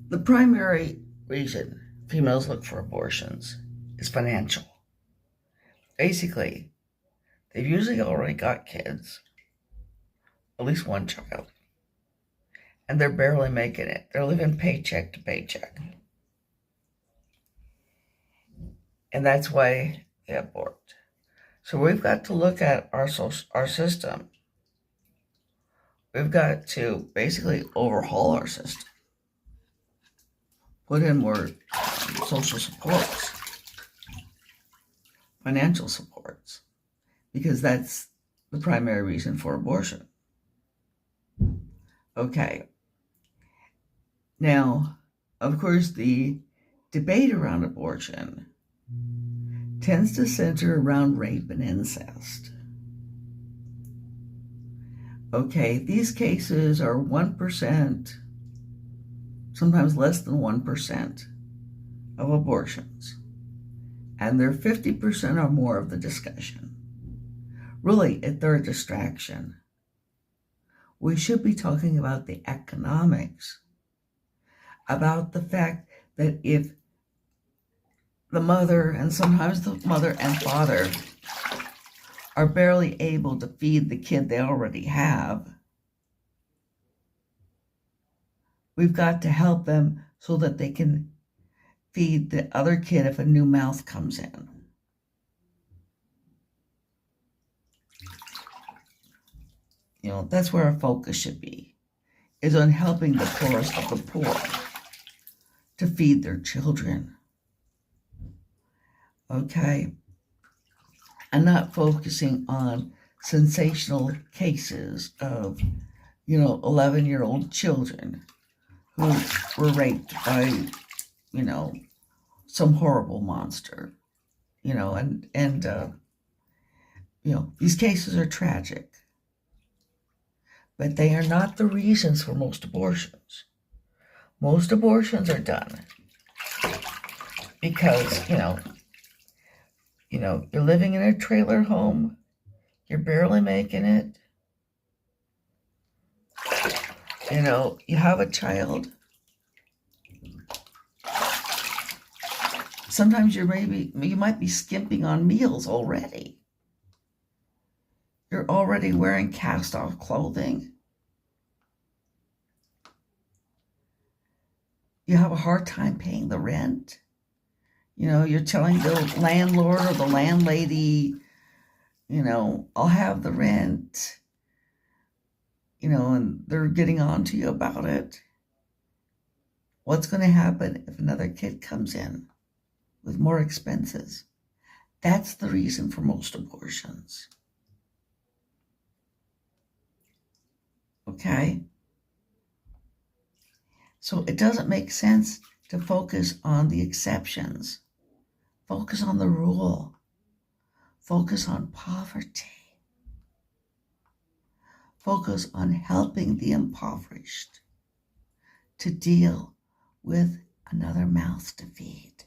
The primary reason females look for abortions is financial. Basically, they've usually already got kids, at least one child, and they're barely making it. They're living paycheck to paycheck. And that's why they abort. So we've got to look at our system. We've got to basically overhaul our system. Put in more social supports, financial supports, because that's the primary reason for abortion. Okay. Now, of course, the debate around abortion tends to center around rape and incest. Okay, these cases are 1%, sometimes less than 1% of abortions, and they're 50% or more of the discussion. Really, they're a distraction. We should be talking about the economics, about the fact that if the mother, and sometimes the mother and father, are barely able to feed the kid they already have, we've got to help them so that they can feed the other kid if a new mouth comes in. That's where our focus should be, is on helping the poorest of the poor to feed their children. Okay? And not focusing on sensational cases of, 11-year-old children who were raped by, some horrible monster, these cases are tragic, but they are not the reasons for most abortions. Most abortions are done because, you're living in a trailer home, you're barely making it, you have a child. Sometimes you might be skimping on meals already. You're already wearing cast-off clothing. You have a hard time paying the rent. You're telling the landlord or the landlady, I'll have the rent, and they're getting on to you about it. What's going to happen if another kid comes in with more expenses? That's the reason for most abortions. Okay? So it doesn't make sense to focus on the exceptions. Focus on the rule. Focus on poverty. Focus on helping the impoverished to deal with another mouth to feed.